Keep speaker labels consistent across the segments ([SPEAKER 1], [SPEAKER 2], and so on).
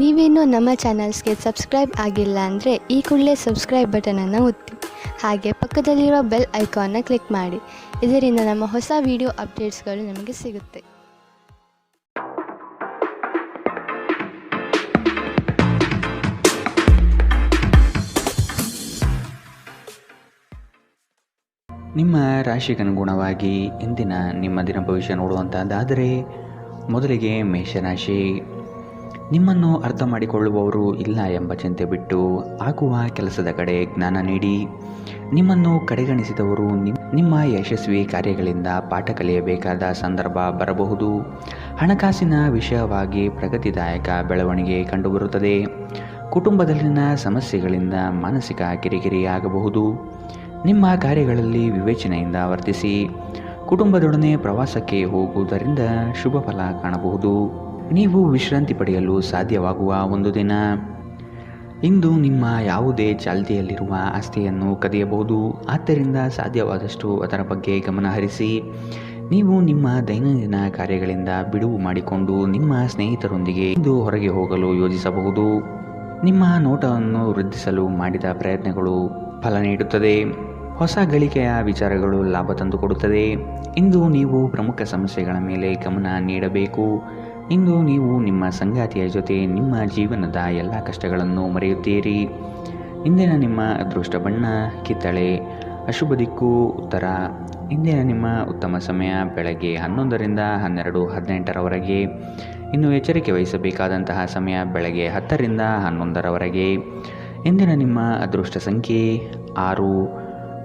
[SPEAKER 1] ನೀವೇನೂ ನಮ್ಮ ಚಾನಲ್ಸ್ಗೆ ಸಬ್ಸ್ಕ್ರೈಬ್ ಆಗಿಲ್ಲ ಅಂದರೆ ಈ ಕೂಡಲೇ ಸಬ್ಸ್ಕ್ರೈಬ್ ಬಟನನ್ನು ಒತ್ತಿ. ಹಾಗೆ ಪಕ್ಕದಲ್ಲಿರೋ ಬೆಲ್ ಐಕಾನ್ನ ಕ್ಲಿಕ್ ಮಾಡಿ. ಇದರಿಂದ ನಮ್ಮ ಹೊಸ ವಿಡಿಯೋ ಅಪ್ಡೇಟ್ಸ್ಗಳು ನಿಮಗೆ ಸಿಗುತ್ತೆ.
[SPEAKER 2] ನಿಮ್ಮ ರಾಶಿಗನುಗುಣವಾಗಿ ಇಂದಿನ ನಿಮ್ಮ ದಿನ ಭವಿಷ್ಯ ನೋಡುವಂತಹದ್ದಾದರೆ ಮೊದಲಿಗೆ ಮೇಷರಾಶಿ. ನಿಮ್ಮನ್ನು ಅರ್ಥ ಮಾಡಿಕೊಳ್ಳುವವರು ಇಲ್ಲ ಎಂಬ ಚಿಂತೆ ಬಿಟ್ಟು ಆಗುವ ಕೆಲಸದ ಕಡೆ ಜ್ಞಾನ ನೀಡಿ. ನಿಮ್ಮನ್ನು ಕಡೆಗಣಿಸಿದವರು ನಿಮ್ಮ ಯಶಸ್ವಿ ಕಾರ್ಯಗಳಿಂದ ಪಾಠ ಕಲಿಯಬೇಕಾದ ಸಂದರ್ಭ ಬರಬಹುದು. ಹಣಕಾಸಿನ ವಿಷಯವಾಗಿ ಪ್ರಗತಿದಾಯಕ ಬೆಳವಣಿಗೆ ಕಂಡುಬರುತ್ತದೆ. ಕುಟುಂಬದಲ್ಲಿನ ಸಮಸ್ಯೆಗಳಿಂದ ಮಾನಸಿಕ ಕಿರಿಕಿರಿ ಆಗಬಹುದು. ನಿಮ್ಮ ಕಾರ್ಯಗಳಲ್ಲಿ ವಿವೇಚನೆಯಿಂದ ವರ್ತಿಸಿ. ಕುಟುಂಬದೊಡನೆ ಪ್ರವಾಸಕ್ಕೆ ಹೋಗುವುದರಿಂದ ಶುಭ ಫಲ ಕಾಣಬಹುದು. ನೀವು ವಿಶ್ರಾಂತಿ ಪಡೆಯಲು ಸಾಧ್ಯವಾಗುವ ಒಂದು ದಿನ. ಇಂದು ನಿಮ್ಮ ಯಾವುದೇ ಚಾಲ್ತಿಯಲ್ಲಿರುವ ಆಸ್ತಿಯನ್ನು ಕದಿಯಬಹುದು. ಆದ್ದರಿಂದ ಸಾಧ್ಯವಾದಷ್ಟು ಅದರ ಬಗ್ಗೆ ಗಮನ ಹರಿಸಿ. ನೀವು ನಿಮ್ಮ ದೈನಂದಿನ ಕಾರ್ಯಗಳಿಂದ ಬಿಡುವು ಮಾಡಿಕೊಂಡು ನಿಮ್ಮ ಸ್ನೇಹಿತರೊಂದಿಗೆ ಇಂದು ಹೊರಗೆ ಹೋಗಲು ಯೋಜಿಸಬಹುದು. ನಿಮ್ಮ ನೋಟವನ್ನು ವೃದ್ಧಿಸಲು ಮಾಡಿದ ಪ್ರಯತ್ನಗಳು ಫಲ ನೀಡುತ್ತದೆ. ಹೊಸ ಗಳಿಕೆಯ ವಿಚಾರಗಳು ಲಾಭ ತಂದುಕೊಡುತ್ತದೆ. ಇಂದು ನೀವು ಪ್ರಮುಖ ಸಮಸ್ಯೆಗಳ ಮೇಲೆ ಗಮನ ನೀಡಬೇಕು. ಇಂದು ನೀವು ನಿಮ್ಮ ಸಂಗಾತಿಯ ಜೊತೆ ನಿಮ್ಮ ಜೀವನದ ಎಲ್ಲ ಕಷ್ಟಗಳನ್ನು ಮರೆಯುತ್ತೀರಿ. ಇಂದಿನ ನಿಮ್ಮ ಅದೃಷ್ಟ ಬಣ್ಣ ಕಿತ್ತಳೆ. ಅಶುಭ ದಿಕ್ಕು ಉತ್ತರ. ಇಂದಿನ ನಿಮ್ಮ ಉತ್ತಮ ಸಮಯ ಬೆಳಗ್ಗೆ 11ರಿಂದ 12:18ರವರೆಗೆ. ಇನ್ನು ಎಚ್ಚರಿಕೆ ವಹಿಸಬೇಕಾದಂತಹ ಸಮಯ ಬೆಳಗ್ಗೆ 10ರಿಂದ 11ರವರೆಗೆ. ಇಂದಿನ ನಿಮ್ಮ ಅದೃಷ್ಟ ಸಂಖ್ಯೆ 6.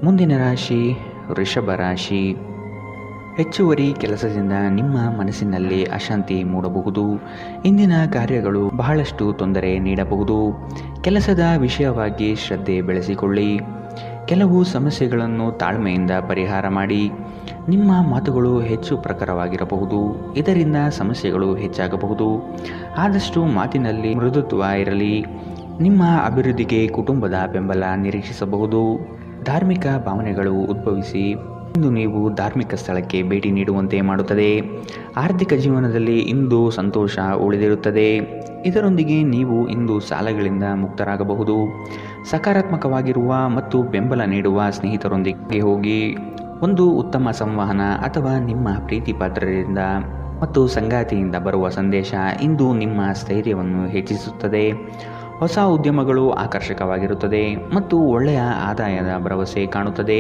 [SPEAKER 2] ಮುಂದಿನ ರಾಶಿ ವೃಷಭ ರಾಶಿ. ಹೆಚ್ಚುವರಿ ಕೆಲಸದಿಂದ ನಿಮ್ಮ ಮನಸ್ಸಿನಲ್ಲಿ ಅಶಾಂತಿ ಮೂಡಬಹುದು. ಇಂದಿನ ಕಾರ್ಯಗಳು ಬಹಳಷ್ಟು ತೊಂದರೆ ನೀಡಬಹುದು. ಕೆಲಸದ ವಿಷಯವಾಗಿ ಶ್ರದ್ಧೆ ಬೆಳೆಸಿಕೊಳ್ಳಿ. ಕೆಲವು ಸಮಸ್ಯೆಗಳನ್ನು ತಾಳ್ಮೆಯಿಂದ ಪರಿಹಾರ ಮಾಡಿ. ನಿಮ್ಮ ಮಾತುಗಳು ಹೆಚ್ಚು ಪ್ರಖರವಾಗಿರಬಹುದು. ಇದರಿಂದ ಸಮಸ್ಯೆಗಳು ಹೆಚ್ಚಾಗಬಹುದು. ಆದಷ್ಟು ಮಾತಿನಲ್ಲಿ ಮೃದುತ್ವ ಇರಲಿ. ನಿಮ್ಮ ಅಭಿವೃದ್ಧಿಗೆ ಕುಟುಂಬದ ಬೆಂಬಲ ನಿರೀಕ್ಷಿಸಬಹುದು. ಧಾರ್ಮಿಕ ಭಾವನೆಗಳು ಉದ್ಭವಿಸಿ ಇಂದು ನೀವು ಧಾರ್ಮಿಕ ಸ್ಥಳಕ್ಕೆ ಭೇಟಿ ನೀಡುವಂತೆ ಮಾಡುತ್ತದೆ. ಆರ್ಥಿಕ ಜೀವನದಲ್ಲಿ ಇಂದು ಸಂತೋಷ ಉಳಿದಿರುತ್ತದೆ. ಇದರೊಂದಿಗೆ ನೀವು ಇಂದು ಸಾಲಗಳಿಂದ ಮುಕ್ತರಾಗಬಹುದು. ಸಕಾರಾತ್ಮಕವಾಗಿರುವ ಮತ್ತು ಬೆಂಬಲ ನೀಡುವ ಸ್ನೇಹಿತರೊಂದಿಗೆ ಹೋಗಿ. ಒಂದು ಉತ್ತಮ ಸಂವಹನ ಅಥವಾ ನಿಮ್ಮ ಪ್ರೀತಿ ಪಾತ್ರರಿಂದ ಮತ್ತು ಸಂಗಾತಿಯಿಂದ ಬರುವ ಸಂದೇಶ ಇಂದು ನಿಮ್ಮ ಸ್ಥೈರ್ಯವನ್ನು ಹೆಚ್ಚಿಸುತ್ತದೆ. ಹೊಸ ಉದ್ಯಮಗಳು ಆಕರ್ಷಕವಾಗಿರುತ್ತದೆ ಮತ್ತು ಒಳ್ಳೆಯ ಆದಾಯದ ಭರವಸೆ ಕಾಣುತ್ತದೆ.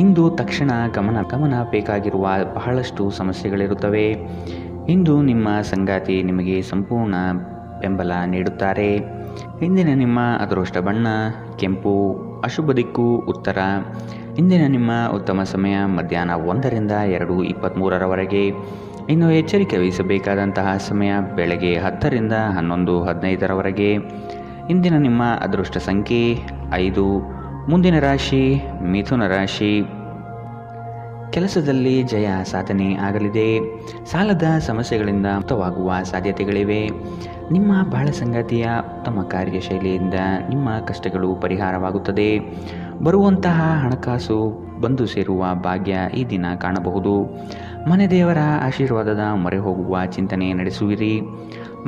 [SPEAKER 2] ಇಂದು ತಕ್ಷಣ ಗಮನ ಬೇಕಾಗಿರುವ ಬಹಳಷ್ಟು ಸಮಸ್ಯೆಗಳಿರುತ್ತವೆ. ಇಂದು ನಿಮ್ಮ ಸಂಗಾತಿ ನಿಮಗೆ ಸಂಪೂರ್ಣ ಬೆಂಬಲ ನೀಡುತ್ತಾರೆ. ಇಂದಿನ ನಿಮ್ಮ ಅದೃಷ್ಟ ಬಣ್ಣ ಕೆಂಪು. ಅಶುಭ ದಿಕ್ಕು ಉತ್ತರ. ಇಂದಿನ ನಿಮ್ಮ ಉತ್ತಮ ಸಮಯ ಮಧ್ಯಾಹ್ನ 1ರಿಂದ 2:23ರವರೆಗೆ. ಇನ್ನು ಎಚ್ಚರಿಕೆ ವಹಿಸಬೇಕಾದಂತಹ ಸಮಯ ಬೆಳಗ್ಗೆ 10ರಿಂದ 11:15ರವರೆಗೆ. ಇಂದಿನ ನಿಮ್ಮ ಅದೃಷ್ಟ ಸಂಖ್ಯೆ 5. ಮುಂದಿನ ರಾಶಿ ಮಿಥುನ ರಾಶಿ. ಕೆಲಸದಲ್ಲಿ ಜಯ ಸಾಧನೆ ಆಗಲಿದೆ. ಸಾಲದ ಸಮಸ್ಯೆಗಳಿಂದ ಮುಕ್ತವಾಗುವ ಸಾಧ್ಯತೆಗಳಿವೆ. ನಿಮ್ಮ ಬಾಳ ಸಂಗಾತಿಯ ಉತ್ತಮ ಕಾರ್ಯಶೈಲಿಯಿಂದ ನಿಮ್ಮ ಕಷ್ಟಗಳು ಪರಿಹಾರವಾಗುತ್ತದೆ. ಬರುವಂತಹ ಹಣಕಾಸು ಬಂದು ಸೇರುವ ಭಾಗ್ಯ ಈ ದಿನ ಕಾಣಬಹುದು. ಮನೆ ದೇವರ ಆಶೀರ್ವಾದದ ಮೊರೆ ಹೋಗುವ ಚಿಂತನೆ ನಡೆಸುವಿರಿ.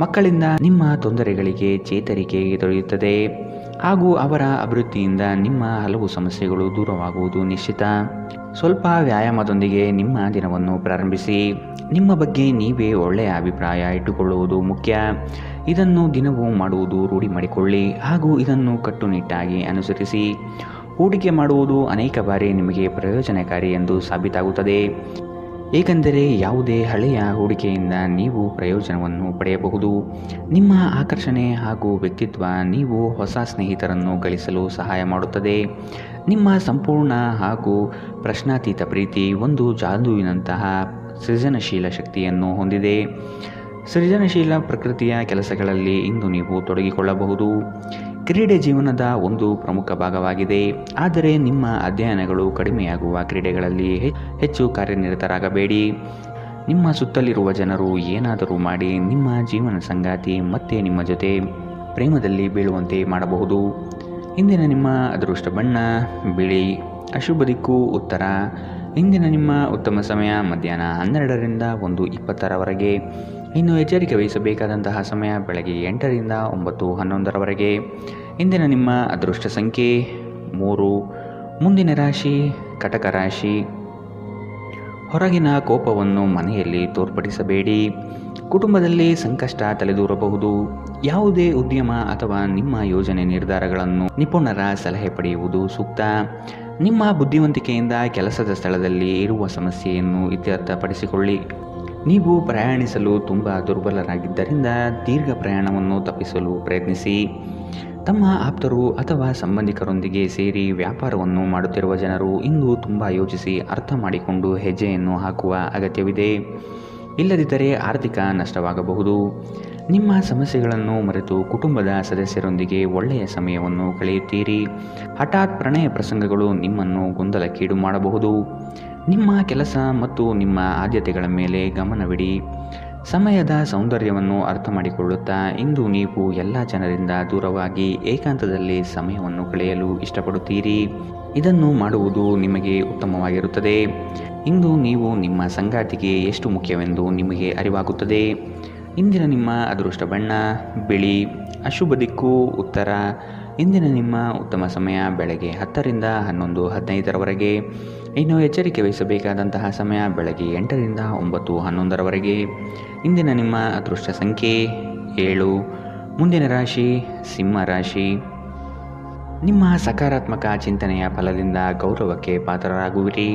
[SPEAKER 2] ಮಕ್ಕಳಿಂದ ನಿಮ್ಮ ತೊಂದರೆಗಳಿಗೆ ಚೇತರಿಕೆ ದೊರೆಯುತ್ತದೆ ಹಾಗೂ ಅವರ ಅಭಿವೃದ್ಧಿಯಿಂದ ನಿಮ್ಮ ಹಲವು ಸಮಸ್ಯೆಗಳು ದೂರವಾಗುವುದು ನಿಶ್ಚಿತ. ಸ್ವಲ್ಪ ವ್ಯಾಯಾಮದೊಂದಿಗೆ ನಿಮ್ಮ ದಿನವನ್ನು ಪ್ರಾರಂಭಿಸಿ. ನಿಮ್ಮ ಬಗ್ಗೆ ನೀವೇ ಒಳ್ಳೆಯ ಅಭಿಪ್ರಾಯ ಇಟ್ಟುಕೊಳ್ಳುವುದು ಮುಖ್ಯ. ಇದನ್ನು ದಿನವೂ ಮಾಡುವುದು ರೂಢಿ ಮಾಡಿಕೊಳ್ಳಿ ಹಾಗೂ ಇದನ್ನು ಕಟ್ಟುನಿಟ್ಟಾಗಿ ಅನುಸರಿಸಿ. ಹೂಡಿಕೆ ಮಾಡುವುದು ಅನೇಕ ಬಾರಿ ನಿಮಗೆ ಪ್ರಯೋಜನಕಾರಿ ಎಂದು ಸಾಬೀತಾಗುತ್ತದೆ. ಏಕೆಂದರೆ ಯಾವುದೇ ಹಳೆಯ ಹೂಡಿಕೆಯಿಂದ ನೀವು ಪ್ರಯೋಜನವನ್ನು ಪಡೆಯಬಹುದು. ನಿಮ್ಮ ಆಕರ್ಷಣೆ ಹಾಗೂ ವ್ಯಕ್ತಿತ್ವ ನೀವು ಹೊಸ ಸ್ನೇಹಿತರನ್ನು ಗಳಿಸಲು ಸಹಾಯ ಮಾಡುತ್ತದೆ. ನಿಮ್ಮ ಸಂಪೂರ್ಣ ಹಾಗೂ ಪ್ರಶ್ನಾತೀತ ಪ್ರೀತಿ ಒಂದು ಜಾದುವಿನಂತಹ ಸೃಜನಶೀಲ ಶಕ್ತಿಯನ್ನು ಹೊಂದಿದೆ. ಸೃಜನಶೀಲ ಪ್ರಕೃತಿಯ ಕೆಲಸಗಳಲ್ಲಿ ಇಂದು ನೀವು ತೊಡಗಿಕೊಳ್ಳಬಹುದು. ಕ್ರೀಡೆ ಜೀವನದ ಒಂದು ಪ್ರಮುಖ ಭಾಗವಾಗಿದೆ. ಆದರೆ ನಿಮ್ಮ ಅಧ್ಯಯನಗಳು ಕಡಿಮೆಯಾಗುವ ಕ್ರೀಡೆಗಳಲ್ಲಿ ಹೆಚ್ಚು ಕಾರ್ಯನಿರತರಾಗಬೇಡಿ. ನಿಮ್ಮ ಸುತ್ತಲಿರುವ ಜನರು ಏನಾದರೂ ಮಾಡಿ ನಿಮ್ಮ ಜೀವನ ಸಂಗಾತಿ ಮತ್ತೆ ನಿಮ್ಮ ಜೊತೆ ಪ್ರೇಮದಲ್ಲಿ ಬೀಳುವಂತೆ ಮಾಡಬಹುದು. ಇಂದಿನ ನಿಮ್ಮ ಅದೃಷ್ಟ ಬಣ್ಣ ಬಿಳಿ. ಅಶುಭ ದಿಕ್ಕು ಉತ್ತರ. ಇಂದಿನ ನಿಮ್ಮ ಉತ್ತಮ ಸಮಯ ಮಧ್ಯಾಹ್ನ 12ರಿಂದ 1:20ರವರೆಗೆ. ಇನ್ನು ಎಚ್ಚರಿಕೆ ವಹಿಸಬೇಕಾದಂತಹ ಸಮಯ ಬೆಳಗ್ಗೆ 8ರಿಂದ 9:11ರವರೆಗೆ. ಇಂದಿನ ನಿಮ್ಮ ಅದೃಷ್ಟ ಸಂಖ್ಯೆ 3. ಮುಂದಿನ ರಾಶಿ ಕಟಕ ರಾಶಿ. ಹೊರಗಿನ ಕೋಪವನ್ನು ಮನೆಯಲ್ಲಿ ತೋರ್ಪಡಿಸಬೇಡಿ. ಕುಟುಂಬದಲ್ಲಿ ಸಂಕಷ್ಟ ತಲೆದೂರಬಹುದು. ಯಾವುದೇ ಉದ್ಯಮ ಅಥವಾ ನಿಮ್ಮ ಯೋಜನೆ ನಿರ್ಧಾರಗಳನ್ನು ನಿಪುಣರ ಸಲಹೆ ಪಡೆಯುವುದು ಸೂಕ್ತ. ನಿಮ್ಮ ಬುದ್ಧಿವಂತಿಕೆಯಿಂದ ಕೆಲಸದ ಸ್ಥಳದಲ್ಲಿ ಇರುವ ಸಮಸ್ಯೆಯನ್ನು ಇತ್ಯರ್ಥಪಡಿಸಿಕೊಳ್ಳಿ. ನೀವು ಪ್ರಯಾಣಿಸಲು ತುಂಬ ದುರ್ಬಲರಾಗಿದ್ದರಿಂದ ದೀರ್ಘ ಪ್ರಯಾಣವನ್ನು ತಪ್ಪಿಸಲು ಪ್ರಯತ್ನಿಸಿ. ತಮ್ಮ ಆಪ್ತರು ಅಥವಾ ಸಂಬಂಧಿಕರೊಂದಿಗೆ ಸೇರಿ ವ್ಯಾಪಾರವನ್ನು ಮಾಡುತ್ತಿರುವ ಜನರು ಇಂದು ತುಂಬ ಯೋಚಿಸಿ ಅರ್ಥ ಮಾಡಿಕೊಂಡು ಹೆಜ್ಜೆಯನ್ನು ಹಾಕುವ ಅಗತ್ಯವಿದೆ. ಇಲ್ಲದಿದ್ದರೆ ಆರ್ಥಿಕ ನಷ್ಟವಾಗಬಹುದು. ನಿಮ್ಮ ಸಮಸ್ಯೆಗಳನ್ನು ಮರೆತು ಕುಟುಂಬದ ಸದಸ್ಯರೊಂದಿಗೆ ಒಳ್ಳೆಯ ಸಮಯವನ್ನು ಕಳೆಯುತ್ತೀರಿ. ಹಠಾತ್ ಪ್ರಣಯ ಪ್ರಸಂಗಗಳು ನಿಮ್ಮನ್ನು ಗೊಂದಲಕ್ಕೀಡು ಮಾಡಬಹುದು. ನಿಮ್ಮ ಕೆಲಸ ಮತ್ತು ನಿಮ್ಮ ಆದ್ಯತೆಗಳ ಮೇಲೆ ಗಮನವಿಡಿ. ಸಮಯದ ಸೌಂದರ್ಯವನ್ನು ಅರ್ಥ ಮಾಡಿಕೊಳ್ಳುತ್ತಾ ಇಂದು ನೀವು ಎಲ್ಲ ಜನರಿಂದ ದೂರವಾಗಿ ಏಕಾಂತದಲ್ಲಿ ಸಮಯವನ್ನು ಕಳೆಯಲು ಇಷ್ಟಪಡುತ್ತೀರಿ. ಇದನ್ನು ಮಾಡುವುದು ನಿಮಗೆ ಉತ್ತಮವಾಗಿರುತ್ತದೆ. ಇಂದು ನೀವು ನಿಮ್ಮ ಸಂಗಾತಿಗೆ ಎಷ್ಟು ಮುಖ್ಯವೆಂದು ನಿಮಗೆ ಅರಿವಾಗುತ್ತದೆ. ಇಂದಿನ ನಿಮ್ಮ ಅದೃಷ್ಟ ಬಣ್ಣ ಬಿಳಿ. ಅಶುಭ ದಿಕ್ಕು ಉತ್ತರ. ಇಂದಿನ ನಿಮ್ಮ ಉತ್ತಮ ಸಮಯ ಬೆಳಗ್ಗೆ 10ರಿಂದ 11:15ರವರೆಗೆ. ಇನ್ನು ಎಚ್ಚರಿಕೆ ವಹಿಸಬೇಕಾದಂತಹ ಸಮಯ ಬೆಳಗ್ಗೆ 8ರಿಂದ 9:11ರವರೆಗೆ. ಇಂದಿನ ನಿಮ್ಮ ಅದೃಷ್ಟ ಸಂಖ್ಯೆ 7. ಮುಂದಿನ ರಾಶಿ ಸಿಂಹ ರಾಶಿ. ನಿಮ್ಮ ಸಕಾರಾತ್ಮಕ ಚಿಂತನೆಯ ಫಲದಿಂದ ಗೌರವಕ್ಕೆ ಪಾತ್ರರಾಗುವಿರಿ.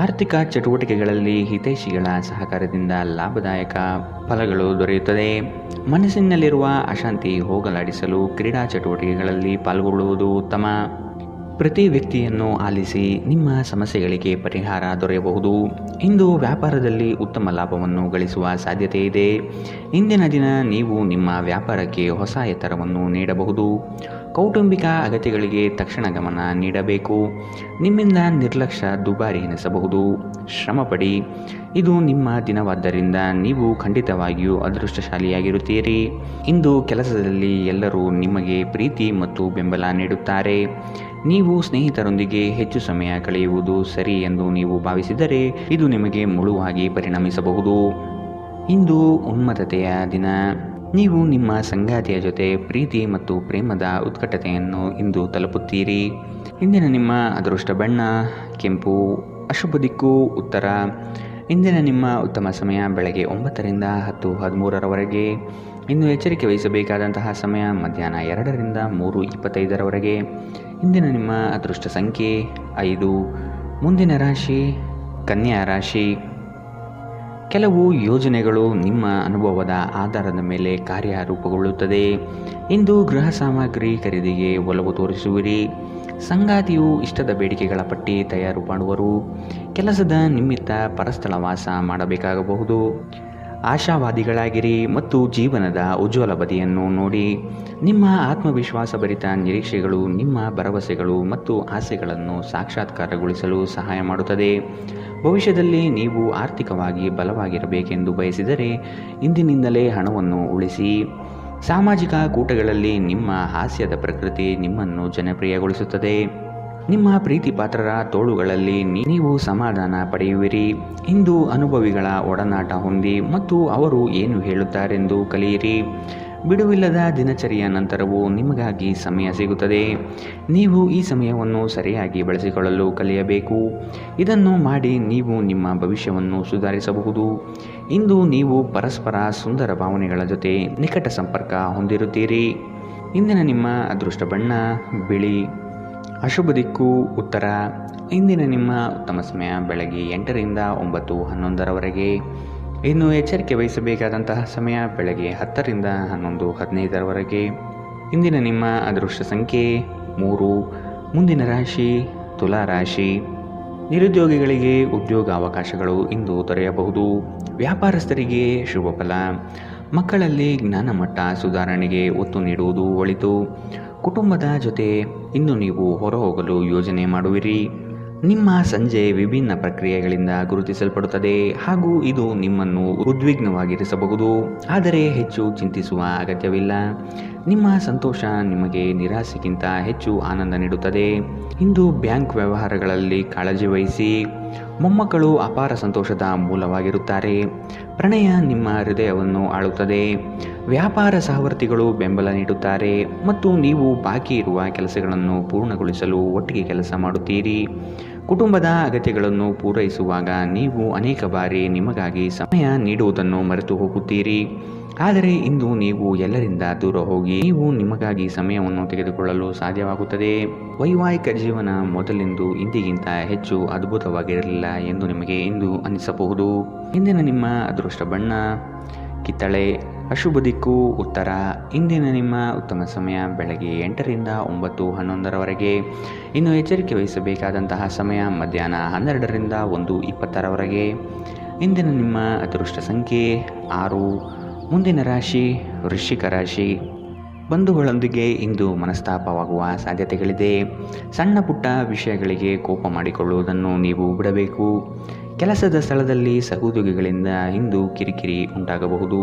[SPEAKER 2] ಆರ್ಥಿಕ ಚಟುವಟಿಕೆಗಳಲ್ಲಿ ಹಿತೈಷಿಗಳ ಸಹಕಾರದಿಂದ ಲಾಭದಾಯಕ ಫಲಗಳು ದೊರೆಯುತ್ತದೆ. ಮನಸ್ಸಿನಲ್ಲಿರುವ ಅಶಾಂತಿ ಹೋಗಲಾಡಿಸಲು ಕ್ರೀಡಾ ಚಟುವಟಿಕೆಗಳಲ್ಲಿ ಪಾಲ್ಗೊಳ್ಳುವುದು ಉತ್ತಮ. ಪ್ರತಿ ವ್ಯಕ್ತಿಯನ್ನು ಆಲಿಸಿ ನಿಮ್ಮ ಸಮಸ್ಯೆಗಳಿಗೆ ಪರಿಹಾರ ದೊರೆಯಬಹುದು. ಇಂದು ವ್ಯಾಪಾರದಲ್ಲಿ ಉತ್ತಮ ಲಾಭವನ್ನು ಗಳಿಸುವ ಸಾಧ್ಯತೆ ಇದೆ. ಇಂದಿನ ದಿನ ನೀವು ನಿಮ್ಮ ವ್ಯಾಪಾರಕ್ಕೆ ಹೊಸ ಎತ್ತರವನ್ನು ನೀಡಬಹುದು. ಕೌಟುಂಬಿಕ ಅಗತ್ಯಗಳಿಗೆ ತಕ್ಷಣ ಗಮನ ನೀಡಬೇಕು. ನಿಮ್ಮಿಂದ ನಿರ್ಲಕ್ಷ್ಯ ದುಬಾರಿ ಎನಿಸಬಹುದು. ಶ್ರಮಪಡಿ. ಇದು ನಿಮ್ಮ ದಿನವಾದ್ದರಿಂದ ನೀವು ಖಂಡಿತವಾಗಿಯೂ ಅದೃಷ್ಟಶಾಲಿಯಾಗಿರುತ್ತೀರಿ. ಇಂದು ಕೆಲಸದಲ್ಲಿ ಎಲ್ಲರೂ ನಿಮಗೆ ಪ್ರೀತಿ ಮತ್ತು ಬೆಂಬಲ ನೀಡುತ್ತಾರೆ. ನೀವು ಸ್ನೇಹಿತರೊಂದಿಗೆ ಹೆಚ್ಚು ಸಮಯ ಕಳೆಯುವುದು ಸರಿ ಎಂದು ನೀವು ಭಾವಿಸಿದರೆ ಇದು ನಿಮಗೆ ಮುಳುವಾಗಿ ಪರಿಣಮಿಸಬಹುದು. ಇಂದು ಉನ್ಮತ್ತತೆಯ ದಿನ. ನೀವು ನಿಮ್ಮ ಸಂಗಾತಿಯ ಜೊತೆ ಪ್ರೀತಿ ಮತ್ತು ಪ್ರೇಮದ ಉತ್ಕಟತೆಯನ್ನು ಇಂದು ತಲುಪುತ್ತೀರಿ. ಇಂದಿನ ನಿಮ್ಮ ಅದೃಷ್ಟ ಬಣ್ಣ ಕೆಂಪು. ಅಶುಭ ದಿಕ್ಕು ಉತ್ತರ. ಇಂದಿನ ನಿಮ್ಮ ಉತ್ತಮ ಸಮಯ ಬೆಳಗ್ಗೆ 9ರಿಂದ 10:13ರವರೆಗೆ. ಇನ್ನು ಎಚ್ಚರಿಕೆ ವಹಿಸಬೇಕಾದಂತಹ ಸಮಯ ಮಧ್ಯಾಹ್ನ 2ರಿಂದ 3:25ರವರೆಗೆ. ಇಂದಿನ ನಿಮ್ಮ ಅದೃಷ್ಟ ಸಂಖ್ಯೆ 5. ಮುಂದಿನ ರಾಶಿ ಕನ್ಯಾ ರಾಶಿ. ಕೆಲವು ಯೋಜನೆಗಳು ನಿಮ್ಮ ಅನುಭವದ ಆಧಾರದ ಮೇಲೆ ಕಾರ್ಯರೂಪಗೊಳ್ಳುತ್ತದೆ. ಇಂದು ಗೃಹ ಸಾಮಗ್ರಿ ಖರೀದಿಗೆ ಒಲವು ತೋರಿಸುವಿರಿ. ಸಂಗಾತಿಯು ಇಷ್ಟದ ಬೇಡಿಕೆಗಳ ಪಟ್ಟಿ ತಯಾರು ಮಾಡುವರು. ಕೆಲಸದ ನಿಮಿತ್ತ ಪರಸ್ಥಳ ವಾಸ ಮಾಡಬೇಕಾಗಬಹುದು. ಆಶಾವಾದಿಗಳಾಗಿರಿ ಮತ್ತು ಜೀವನದ ಉಜ್ವಲ ಬದಿಯನ್ನು ನೋಡಿ. ನಿಮ್ಮ ಆತ್ಮವಿಶ್ವಾಸಭರಿತ ನಿರೀಕ್ಷೆಗಳು ನಿಮ್ಮ ಭರವಸೆಗಳು ಮತ್ತು ಆಸೆಗಳನ್ನು ಸಾಕ್ಷಾತ್ಕಾರಗೊಳಿಸಲು ಸಹಾಯ ಮಾಡುತ್ತದೆ. ಭವಿಷ್ಯದಲ್ಲಿ ನೀವು ಆರ್ಥಿಕವಾಗಿ ಬಲವಾಗಿರಬೇಕೆಂದು ಬಯಸಿದರೆ ಇಂದಿನಿಂದಲೇ ಹಣವನ್ನು ಉಳಿಸಿ. ಸಾಮಾಜಿಕ ಕೂಟಗಳಲ್ಲಿ ನಿಮ್ಮ ಹಾಸ್ಯದ ಪ್ರಕೃತಿ ನಿಮ್ಮನ್ನು ಜನಪ್ರಿಯಗೊಳಿಸುತ್ತದೆ. ನಿಮ್ಮ ಪ್ರೀತಿ ಪಾತ್ರರ ತೋಳುಗಳಲ್ಲಿ ನೀವು ಸಮಾಧಾನ ಪಡೆಯುವಿರಿ. ಇಂದು ಅನುಭವಿಗಳ ಒಡನಾಟ ಹೊಂದಿ ಮತ್ತು ಅವರು ಏನು ಹೇಳುತ್ತಾರೆಂದು ಕಲಿಯಿರಿ. ಬಿಡುವಿಲ್ಲದ ದಿನಚರಿಯ ನಂತರವೂ ನಿಮಗಾಗಿ ಸಮಯ ಸಿಗುತ್ತದೆ. ನೀವು ಈ ಸಮಯವನ್ನು ಸರಿಯಾಗಿ ಬಳಸಿಕೊಳ್ಳಲು ಕಲಿಯಬೇಕು. ಇದನ್ನು ಮಾಡಿ ನೀವು ನಿಮ್ಮ ಭವಿಷ್ಯವನ್ನು ಸುಧಾರಿಸಬಹುದು. ಇಂದು ನೀವು ಪರಸ್ಪರ ಸುಂದರ ಭಾವನೆಗಳ ಜೊತೆ ನಿಕಟ ಸಂಪರ್ಕ ಹೊಂದಿರುತ್ತೀರಿ. ಇಂದಿನ ನಿಮ್ಮ ಅದೃಷ್ಟ ಬಣ್ಣ ಬಿಳಿ. ಅಶುಭ ದಿಕ್ಕು ಉತ್ತರ. ಇಂದಿನ ನಿಮ್ಮ ಉತ್ತಮ ಸಮಯ ಬೆಳಗ್ಗೆ 8ರಿಂದ 9:11ರವರೆಗೆ. ಇನ್ನು ಎಚ್ಚರಿಕೆ ವಹಿಸಬೇಕಾದಂತಹ ಸಮಯ ಬೆಳಗ್ಗೆ 10ರಿಂದ 11:15ರವರೆಗೆ. ಇಂದಿನ ನಿಮ್ಮ ಅದೃಷ್ಟ ಸಂಖ್ಯೆ 3. ಮುಂದಿನ ರಾಶಿ ತುಲಾ ರಾಶಿ. ನಿರುದ್ಯೋಗಿಗಳಿಗೆ ಉದ್ಯೋಗ ಅವಕಾಶಗಳು ಇಂದು ದೊರೆಯಬಹುದು. ವ್ಯಾಪಾರಸ್ಥರಿಗೆ ಶುಭ ಫಲ. ಮಕ್ಕಳಲ್ಲಿ ಜ್ಞಾನಮಟ್ಟ ಸುಧಾರಣೆಗೆ ಒತ್ತು ನೀಡುವುದು ಒಳಿತು. ಕುಟುಂಬದ ಜೊತೆ ಇಂದು ನೀವು ಹೊರಹೋಗಲು ಯೋಜನೆ ಮಾಡುವಿರಿ. ನಿಮ್ಮ ಸಂಜೆ ವಿಭಿನ್ನ ಪ್ರಕ್ರಿಯೆಗಳಿಂದ ಗುರುತಿಸಲ್ಪಡುತ್ತದೆ ಹಾಗೂ ಇದು ನಿಮ್ಮನ್ನು ಉದ್ವಿಗ್ನವಾಗಿರಿಸಬಹುದು. ಆದರೆ ಹೆಚ್ಚು ಚಿಂತಿಸುವ ಅಗತ್ಯವಿಲ್ಲ. ನಿಮ್ಮ ಸಂತೋಷ ನಿಮಗೆ ನಿರಾಸೆಗಿಂತ ಹೆಚ್ಚು ಆನಂದ ನೀಡುತ್ತದೆ. ಇಂದು ಬ್ಯಾಂಕ್ ವ್ಯವಹಾರಗಳಲ್ಲಿ ಕಾಳಜಿ ವಹಿಸಿ. ಮೊಮ್ಮಕ್ಕಳು ಅಪಾರ ಸಂತೋಷದ ಮೂಲವಾಗಿರುತ್ತಾರೆ. ಪ್ರಣಯ ನಿಮ್ಮ ಹೃದಯವನ್ನು ಆಳುತ್ತದೆ. ವ್ಯಾಪಾರ ಸಹವರ್ತಿಗಳು ಬೆಂಬಲ ನೀಡುತ್ತಾರೆ ಮತ್ತು ನೀವು ಬಾಕಿ ಇರುವ ಕೆಲಸಗಳನ್ನು ಪೂರ್ಣಗೊಳಿಸಲು ಒಟ್ಟಿಗೆ ಕೆಲಸ ಮಾಡುತ್ತೀರಿ. ಕುಟುಂಬದ ಅಗತ್ಯಗಳನ್ನು ಪೂರೈಸುವಾಗ ನೀವು ಅನೇಕ ಬಾರಿ ನಿಮಗಾಗಿ ಸಮಯ ನೀಡುವುದನ್ನು ಮರೆತು ಹೋಗುತ್ತೀರಿ. ಆದರೆ ಇಂದು ನೀವು ಎಲ್ಲರಿಂದ ದೂರ ಹೋಗಿ ನೀವು ನಿಮಗಾಗಿ ಸಮಯವನ್ನು ತೆಗೆದುಕೊಳ್ಳಲು ಸಾಧ್ಯವಾಗುತ್ತದೆ. ವೈವಾಹಿಕ ಜೀವನ ಮೊದಲೆಂದು ಇಂದಿಗಿಂತ ಹೆಚ್ಚು ಅದ್ಭುತವಾಗಿರಲಿಲ್ಲ ಎಂದು ನಿಮಗೆ ಇಂದು ಅನಿಸಬಹುದು. ಇಂದಿನ ನಿಮ್ಮ ಅದೃಷ್ಟ ಬಣ್ಣ ಕಿತ್ತಳೆ. ಅಶುಭ ದಿಕ್ಕು ಉತ್ತರ. ಇಂದಿನ ನಿಮ್ಮ ಉತ್ತಮ ಸಮಯ ಬೆಳಗ್ಗೆ 8ರಿಂದ 9:11ರವರೆಗೆ. ಇನ್ನು ಎಚ್ಚರಿಕೆ ವಹಿಸಬೇಕಾದಂತಹ ಸಮಯ ಮಧ್ಯಾಹ್ನ 12ರಿಂದ 1:20ರವರೆಗೆ. ಇಂದಿನ ನಿಮ್ಮ ಅದೃಷ್ಟ ಸಂಖ್ಯೆ 6. ಮುಂದಿನ ರಾಶಿ ವೃಶ್ಚಿಕ ರಾಶಿ. ಬಂಧುಗಳೊಂದಿಗೆ ಇಂದು ಮನಸ್ತಾಪವಾಗುವ ಸಾಧ್ಯತೆಗಳಿದೆ. ಸಣ್ಣ ಪುಟ್ಟ ವಿಷಯಗಳಿಗೆ ಕೋಪ ಮಾಡಿಕೊಳ್ಳುವುದನ್ನು ನೀವು ಬಿಡಬೇಕು. ಕೆಲಸದ ಸ್ಥಳದಲ್ಲಿ ಸಹೋದ್ಯೋಗಿಗಳಿಂದ ಇಂದು ಕಿರಿಕಿರಿ ಉಂಟಾಗಬಹುದು.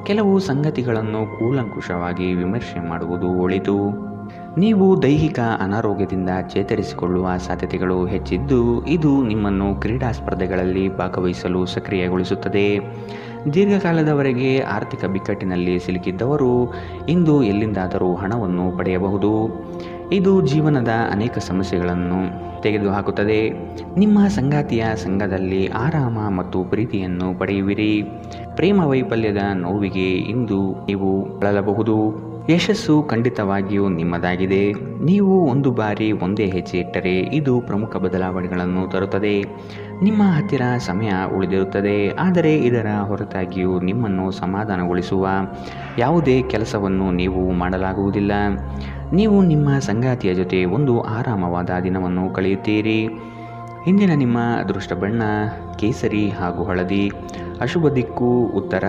[SPEAKER 2] ಕೆಲವು ಸಂಗತಿಗಳನ್ನು ಕೂಲಂಕುಷವಾಗಿ ವಿಮರ್ಶೆ ಮಾಡುವುದು ಒಳಿತು. ನೀವು ದೈಹಿಕ ಅನಾರೋಗ್ಯದಿಂದ ಚೇತರಿಸಿಕೊಳ್ಳುವ ಸಾಧ್ಯತೆಗಳು ಹೆಚ್ಚಿದ್ದು, ಇದು ನಿಮ್ಮನ್ನು ಕ್ರೀಡಾ ಸ್ಪರ್ಧೆಗಳಲ್ಲಿ ಭಾಗವಹಿಸಲು ಸಕ್ರಿಯಗೊಳಿಸುತ್ತದೆ. ದೀರ್ಘಕಾಲದವರೆಗೆ ಆರ್ಥಿಕ ಬಿಕ್ಕಟ್ಟಿನಲ್ಲಿ ಸಿಲುಕಿದ್ದವರು ಇಂದು ಎಲ್ಲಿಂದಾದರೂ ಹಣವನ್ನು ಪಡೆಯಬಹುದು. ಇದು ಜೀವನದ ಅನೇಕ ಸಮಸ್ಯೆಗಳನ್ನು ತೆಗೆದುಹಾಕುತ್ತದೆ. ನಿಮ್ಮ ಸಂಗಾತಿಯ ಸಂಘದಲ್ಲಿ ಆರಾಮ ಮತ್ತು ಪ್ರೀತಿಯನ್ನು ಪಡೆಯುವಿರಿ. ಪ್ರೇಮ ವೈಫಲ್ಯದ ನೋವಿಗೆ ಇಂದು ನೀವು ಬಳಲಬಹುದು. ಯಶಸ್ಸು ಖಂಡಿತವಾಗಿಯೂ ನಿಮ್ಮದಾಗಿದೆ. ನೀವು ಒಂದು ಬಾರಿ ಒಂದೇ ಹೆಜ್ಜೆ ಇಟ್ಟರೆ ಇದು ಪ್ರಮುಖ ಬದಲಾವಣೆಗಳನ್ನು ತರುತ್ತದೆ. ನಿಮ್ಮ ಹತ್ತಿರ ಸಮಯ ಉಳಿದಿರುತ್ತದೆ, ಆದರೆ ಇದರ ಹೊರತಾಗಿಯೂ ನಿಮ್ಮನ್ನು ಸಮಾಧಾನಗೊಳಿಸುವ ಯಾವುದೇ ಕೆಲಸವನ್ನು ನೀವು ಮಾಡಲಾಗುವುದಿಲ್ಲ. ನೀವು ನಿಮ್ಮ ಸಂಗಾತಿಯ ಜೊತೆ ಒಂದು ಆರಾಮವಾದ ದಿನವನ್ನು ಕಳೆಯುತ್ತೀರಿ. ಇಂದಿನ ನಿಮ್ಮ ಅದೃಷ್ಟ ಬಣ್ಣ ಕೇಸರಿ ಹಾಗೂ ಹಳದಿ. ಅಶುಭ ದಿಕ್ಕು ಉತ್ತರ.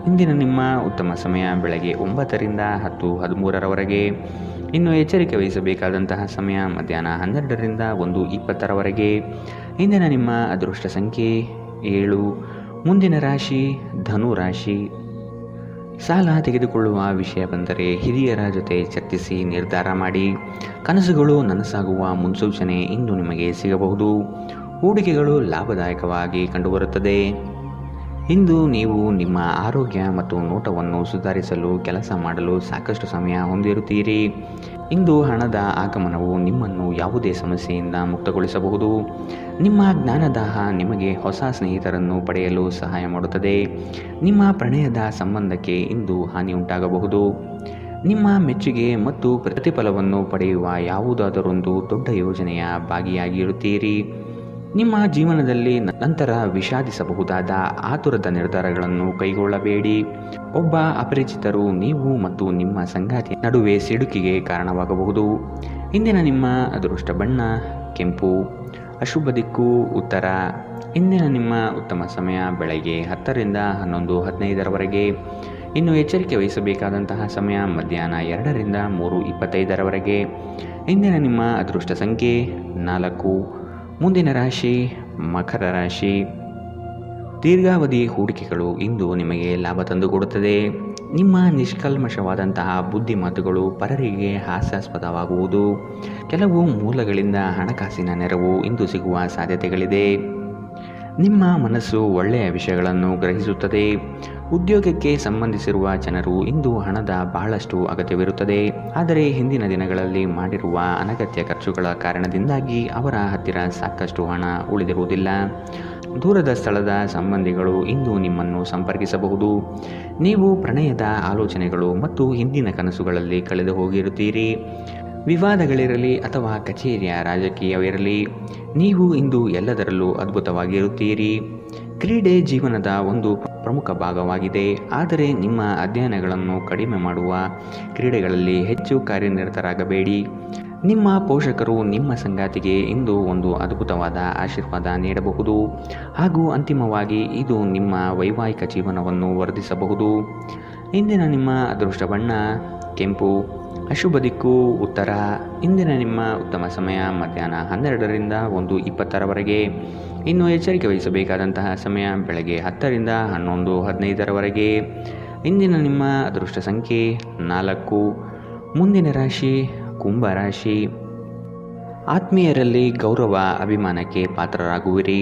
[SPEAKER 2] ಇಂದಿನ ನಿಮ್ಮ ಉತ್ತಮ ಸಮಯ ಬೆಳಗ್ಗೆ 9ರಿಂದ 10:13ರವರೆಗೆ. ಇನ್ನು ಎಚ್ಚರಿಕೆ ವಹಿಸಬೇಕಾದಂತಹ ಸಮಯ ಮಧ್ಯಾಹ್ನ 12ರಿಂದ 1:20ರವರೆಗೆ. ಇಂದಿನ ನಿಮ್ಮ ಅದೃಷ್ಟ ಸಂಖ್ಯೆ 7. ಮುಂದಿನ ರಾಶಿ ಧನು ರಾಶಿ. ಸಾಲ ತೆಗೆದುಕೊಳ್ಳುವ ವಿಷಯ ಬಂದರೆ ಹಿರಿಯರ ಜೊತೆ ಚರ್ಚಿಸಿ ನಿರ್ಧಾರ ಮಾಡಿ. ಕನಸುಗಳು ನನಸಾಗುವ ಮುನ್ಸೂಚನೆ ಇಂದು ನಿಮಗೆ ಸಿಗಬಹುದು. ಹೂಡಿಕೆಗಳು ಲಾಭದಾಯಕವಾಗಿ ಕಂಡುಬರುತ್ತದೆ. ಇಂದು ನೀವು ನಿಮ್ಮ ಆರೋಗ್ಯ ಮತ್ತು ನೋಟವನ್ನು ಸುಧಾರಿಸಲು ಕೆಲಸ ಮಾಡಲು ಸಾಕಷ್ಟು ಸಮಯ ಹೊಂದಿರುತ್ತೀರಿ. ಇಂದು ಹಣದ ಆಗಮನವು ನಿಮ್ಮನ್ನು ಯಾವುದೇ ಸಮಸ್ಯೆಯಿಂದ ಮುಕ್ತಗೊಳಿಸಬಹುದು. ನಿಮ್ಮ ಜ್ಞಾನದಾಹ ನಿಮಗೆ ಹೊಸ ಸ್ನೇಹಿತರನ್ನು ಪಡೆಯಲು ಸಹಾಯ ಮಾಡುತ್ತದೆ. ನಿಮ್ಮ ಪ್ರಣಯದ ಸಂಬಂಧಕ್ಕೆ ಇಂದು ಹಾನಿ ಉಂಟಾಗಬಹುದು. ನಿಮ್ಮ ಮೆಚ್ಚುಗೆ ಮತ್ತು ಪ್ರತಿಫಲವನ್ನು ಪಡೆಯುವ ಯಾವುದಾದರೊಂದು ದೊಡ್ಡ ಯೋಜನೆಯ ಭಾಗಿಯಾಗಿರುತ್ತೀರಿ. ನಿಮ್ಮ ಜೀವನದಲ್ಲಿ ನಂತರ ವಿಷಾದಿಸಬಹುದಾದ ಆತುರದ ನಿರ್ಧಾರಗಳನ್ನು ಕೈಗೊಳ್ಳಬೇಡಿ. ಒಬ್ಬ ಅಪರಿಚಿತರು ನೀವು ಮತ್ತು ನಿಮ್ಮ ಸಂಗಾತಿ ನಡುವೆ ಸಿಡುಕಿಗೆ ಕಾರಣವಾಗಬಹುದು. ಇಂದಿನ ನಿಮ್ಮ ಅದೃಷ್ಟ ಬಣ್ಣ ಕೆಂಪು. ಅಶುಭ ದಿಕ್ಕು ಉತ್ತರ. ಇಂದಿನ ನಿಮ್ಮ ಉತ್ತಮ ಸಮಯ ಬೆಳಗ್ಗೆ 10ರಿಂದ 11:15ರವರೆಗೆ. ಇನ್ನು ಎಚ್ಚರಿಕೆ ವಹಿಸಬೇಕಾದಂತಹ ಸಮಯ ಮಧ್ಯಾಹ್ನ 2ರಿಂದ 3:25ರವರೆಗೆ. ಇಂದಿನ ನಿಮ್ಮ ಅದೃಷ್ಟ ಸಂಖ್ಯೆ 4. ಮುಂದಿನ ರಾಶಿ ಮಕರ ರಾಶಿ. ದೀರ್ಘಾವಧಿ ಹೂಡಿಕೆಗಳು ಇಂದು ನಿಮಗೆ ಲಾಭ ತಂದುಕೊಡುತ್ತದೆ. ನಿಮ್ಮ ನಿಷ್ಕಲ್ಮಶವಾದಂತಹ ಬುದ್ಧಿಮಾತುಗಳು ಪರರಿಗೆ ಹಾಸ್ಯಾಸ್ಪದವಾಗುವುದು. ಕೆಲವು ಮೂಲಗಳಿಂದ ಹಣಕಾಸಿನ ನೆರವು ಇಂದು ಸಿಗುವ ಸಾಧ್ಯತೆಗಳಿದೆ. ನಿಮ್ಮ ಮನಸ್ಸು ಒಳ್ಳೆಯ ವಿಷಯಗಳನ್ನು ಗ್ರಹಿಸುತ್ತದೆ. ಉದ್ಯೋಗಕ್ಕೆ ಸಂಬಂಧಿಸಿರುವ ಜನರು ಇಂದು ಹಣದ ಬಹಳಷ್ಟು ಅಗತ್ಯವಿರುತ್ತದೆ. ಆದರೆ ಹಿಂದಿನ ದಿನಗಳಲ್ಲಿ ಮಾಡಿರುವ ಅನಗತ್ಯ ಖರ್ಚುಗಳ ಕಾರಣದಿಂದಾಗಿ ಅವರ ಹತ್ತಿರ ಸಾಕಷ್ಟು ಹಣ ಉಳಿದಿರುವುದಿಲ್ಲ. ದೂರದ ಸ್ಥಳದ ಸಂಬಂಧಿಗಳು ಇಂದು ನಿಮ್ಮನ್ನು ಸಂಪರ್ಕಿಸಬಹುದು. ನೀವು ಪ್ರಣಯದ ಆಲೋಚನೆಗಳು ಮತ್ತು ಹಿಂದಿನ ಕನಸುಗಳಲ್ಲಿ ಕಳೆದು ಹೋಗಿರುತ್ತೀರಿ. ವಿವಾದಗಳಿರಲಿ ಅಥವಾ ಕಚೇರಿಯ ರಾಜಕೀಯವಿರಲಿ, ನೀವು ಇಂದು ಎಲ್ಲದರಲ್ಲೂ ಅದ್ಭುತವಾಗಿರುತ್ತೀರಿ. ಕ್ರೀಡೆ ಜೀವನದ ಒಂದು ಪ್ರಮುಖ ಭಾಗವಾಗಿದೆ, ಆದರೆ ನಿಮ್ಮ ಅಧ್ಯಯನಗಳನ್ನು ಕಡಿಮೆ ಮಾಡುವ ಕ್ರೀಡೆಗಳಲ್ಲಿ ಹೆಚ್ಚು ಕಾರ್ಯನಿರತರಾಗಬೇಡಿ. ನಿಮ್ಮ ಪೋಷಕರು ನಿಮ್ಮ ಸಂಗಾತಿಗೆ ಇಂದು ಒಂದು ಅದ್ಭುತವಾದ ಆಶೀರ್ವಾದ ನೀಡಬಹುದು ಹಾಗೂ ಅಂತಿಮವಾಗಿ ಇದು ನಿಮ್ಮ ವೈವಾಹಿಕ ಜೀವನವನ್ನು ವರ್ಧಿಸಬಹುದು. ಇಂದಿನ ನಿಮ್ಮ ಅದೃಷ್ಟ ಬಣ್ಣ ಕೆಂಪು. ಅಶುಭ ದಿಕ್ಕು ಉತ್ತರ. ಇಂದಿನ ನಿಮ್ಮ ಉತ್ತಮ ಸಮಯ ಮಧ್ಯಾಹ್ನ 12ರಿಂದ 1:20ರವರೆಗೆ. ಇನ್ನು ಎಚ್ಚರಿಕೆ ವಹಿಸಬೇಕಾದಂತಹ ಸಮಯ ಬೆಳಗ್ಗೆ 10ರಿಂದ 11:15ರವರೆಗೆ. ಇಂದಿನ ನಿಮ್ಮ ಅದೃಷ್ಟ ಸಂಖ್ಯೆ 4. ಮುಂದಿನ ರಾಶಿ ಕುಂಭರಾಶಿ. ಆತ್ಮೀಯರಲ್ಲಿ ಗೌರವ ಅಭಿಮಾನಕ್ಕೆ ಪಾತ್ರರಾಗುವಿರಿ.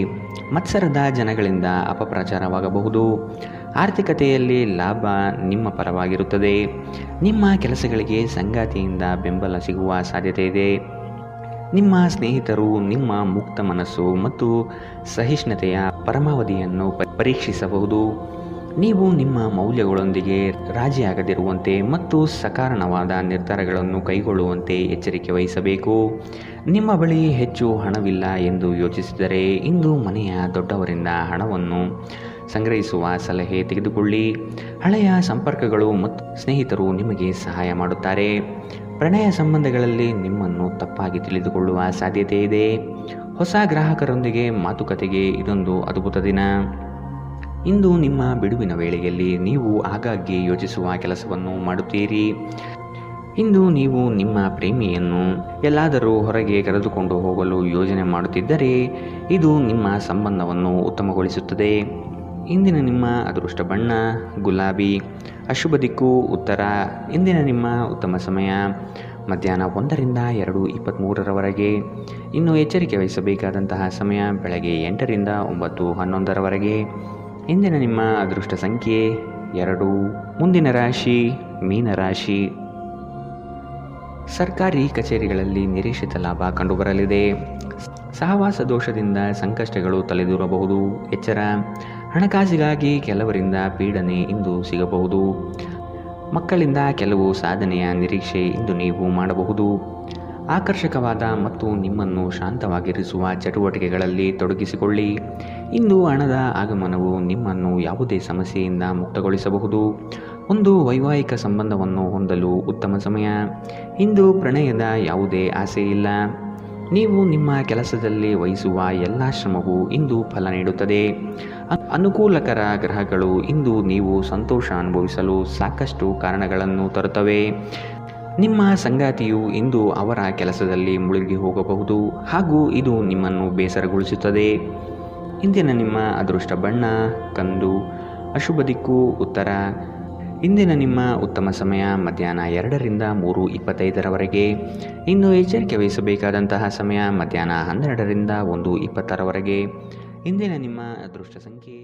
[SPEAKER 2] ಮತ್ಸರದ ಜನಗಳಿಂದ ಅಪಪ್ರಚಾರವಾಗಬಹುದು. ಆರ್ಥಿಕತೆಯಲ್ಲಿ ಲಾಭ ನಿಮ್ಮ ಪರವಾಗಿರುತ್ತದೆ. ನಿಮ್ಮ ಕೆಲಸಗಳಿಗೆ ಸಂಗಾತಿಯಿಂದ ಬೆಂಬಲ ಸಿಗುವ ಸಾಧ್ಯತೆ ಇದೆ. ನಿಮ್ಮ ಸ್ನೇಹಿತರು ನಿಮ್ಮ ಮುಕ್ತ ಮನಸ್ಸು ಮತ್ತು ಸಹಿಷ್ಣುತೆಯ ಪರಮಾವಧಿಯನ್ನು ಪರೀಕ್ಷಿಸಬಹುದು. ನೀವು ನಿಮ್ಮ ಮೌಲ್ಯಗಳೊಂದಿಗೆ ರಾಜಿಯಾಗದಿರುವಂತೆ ಮತ್ತು ಸಕಾರಣವಾದ ನಿರ್ಧಾರಗಳನ್ನು ಕೈಗೊಳ್ಳುವಂತೆ ಎಚ್ಚರಿಕೆ ವಹಿಸಬೇಕು. ನಿಮ್ಮ ಬಳಿ ಹೆಚ್ಚು ಹಣವಿಲ್ಲ ಎಂದು ಯೋಚಿಸಿದರೆ ಇಂದು ಮನೆಯ ದೊಡ್ಡವರಿಂದ ಹಣವನ್ನು ಸಂಗ್ರಹಿಸುವ ಸಲಹೆ ತೆಗೆದುಕೊಳ್ಳಿ. ಹಳೆಯ ಸಂಪರ್ಕಗಳು ಮತ್ತು ಸ್ನೇಹಿತರು ನಿಮಗೆ ಸಹಾಯ ಮಾಡುತ್ತಾರೆ. ಪ್ರಣಯ ಸಂಬಂಧಗಳಲ್ಲಿ ನಿಮ್ಮನ್ನು ತಪ್ಪಾಗಿ ತಿಳಿದುಕೊಳ್ಳುವ ಸಾಧ್ಯತೆ ಇದೆ. ಹೊಸ ಗ್ರಾಹಕರೊಂದಿಗೆ ಮಾತುಕತೆಗೆ ಇದೊಂದು ಅದ್ಭುತ ದಿನ. ಇಂದು ನಿಮ್ಮ ಬಿಡುವಿನ ವೇಳೆಯಲ್ಲಿ ನೀವು ಆಗಾಗ್ಗೆ ಯೋಚಿಸುವ ಕೆಲಸವನ್ನು ಮಾಡುತ್ತೀರಿ. ಇಂದು ನೀವು ನಿಮ್ಮ ಪ್ರೇಮಿಯನ್ನು ಎಲ್ಲಾದರೂ ಹೊರಗೆ ಕರೆದುಕೊಂಡು ಹೋಗಲು ಯೋಜನೆ ಮಾಡುತ್ತಿದ್ದರೆ ಇದು ನಿಮ್ಮ ಸಂಬಂಧವನ್ನು ಉತ್ತಮಗೊಳಿಸುತ್ತದೆ. ಇಂದಿನ ನಿಮ್ಮ ಅದೃಷ್ಟ ಬಣ್ಣ ಗುಲಾಬಿ. ಅಶುಭ ದಿಕ್ಕು ಉತ್ತರ. ಇಂದಿನ ನಿಮ್ಮ ಉತ್ತಮ ಸಮಯ ಮಧ್ಯಾಹ್ನ 1ರಿಂದ 2:23ರವರೆಗೆ. ಇನ್ನು ಎಚ್ಚರಿಕೆ ವಹಿಸಬೇಕಾದಂತಹ ಸಮಯ ಬೆಳಗ್ಗೆ 8ರಿಂದ 9:11ರವರೆಗೆ. ಇಂದಿನ ನಿಮ್ಮ ಅದೃಷ್ಟ ಸಂಖ್ಯೆ 2. ಮುಂದಿನ ರಾಶಿ ಮೀನರಾಶಿ. ಸರ್ಕಾರಿ ಕಚೇರಿಗಳಲ್ಲಿ ನಿರೀಕ್ಷಿತ ಲಾಭ ಕಂಡುಬರಲಿದೆ. ಸಹವಾಸ ದೋಷದಿಂದ ಸಂಕಷ್ಟಗಳು ತಲೆದೂರಬಹುದು. ಎಚ್ಚರ. ಹಣಕಾಸಿಗಾಗಿ ಕೆಲವರಿಂದ ಪೀಡನೆ ಇಂದು ಸಿಗಬಹುದು. ಮಕ್ಕಳಿಂದ ಕೆಲವು ಸಾಧನೆಯ ನಿರೀಕ್ಷೆ ಇಂದು ನೀವು ಮಾಡಬಹುದು. ಆಕರ್ಷಕವಾದ ಮತ್ತು ನಿಮ್ಮನ್ನು ಶಾಂತವಾಗಿರಿಸುವ ಚಟುವಟಿಕೆಗಳಲ್ಲಿ ತೊಡಗಿಸಿಕೊಳ್ಳಿ. ಇಂದು ಹಣದ ಆಗಮನವು ನಿಮ್ಮನ್ನು ಯಾವುದೇ ಸಮಸ್ಯೆಯಿಂದ ಮುಕ್ತಗೊಳಿಸಬಹುದು. ಒಂದು ವೈವಾಹಿಕ ಸಂಬಂಧವನ್ನು ಹೊಂದಲು ಉತ್ತಮ ಸಮಯ. ಇಂದು ಪ್ರಣಯದ ಯಾವುದೇ ಆಸೆ ಇಲ್ಲ. ನೀವು ನಿಮ್ಮ ಕೆಲಸದಲ್ಲಿ ವಹಿಸುವ ಎಲ್ಲ ಶ್ರಮವು ಇಂದು ಫಲ ನೀಡುತ್ತದೆ. ಅನುಕೂಲಕರ ಗ್ರಹಗಳು ಇಂದು ನೀವು ಸಂತೋಷ ಅನುಭವಿಸಲು ಸಾಕಷ್ಟು ಕಾರಣಗಳನ್ನು ತರುತ್ತವೆ. ನಿಮ್ಮ ಸಂಗಾತಿಯು ಇಂದು ಅವರ ಕೆಲಸದಲ್ಲಿ ಮುಳುಗಿ ಹೋಗಬಹುದು ಹಾಗೂ ಇದು ನಿಮ್ಮನ್ನು ಬೇಸರಗೊಳಿಸುತ್ತದೆ. ಇಂದಿನ ನಿಮ್ಮ ಅದೃಷ್ಟ ಬಣ್ಣ ಕಂದು. ಅಶುಭ ದಿಕ್ಕು ಉತ್ತರ. ಇಂದಿನ ನಿಮ್ಮ ಉತ್ತಮ ಸಮಯ ಮಧ್ಯಾಹ್ನ 2ರಿಂದ 3:25ರವರೆಗೆ. ಇನ್ನು ಎಚ್ಚರಿಕೆ ವಹಿಸಬೇಕಾದಂತಹ ಸಮಯ ಮಧ್ಯಾಹ್ನ 12ರಿಂದ 1:20ರವರೆಗೆ. ಇಂದಿನ ನಿಮ್ಮ ಅದೃಷ್ಟ ಸಂಖ್ಯೆ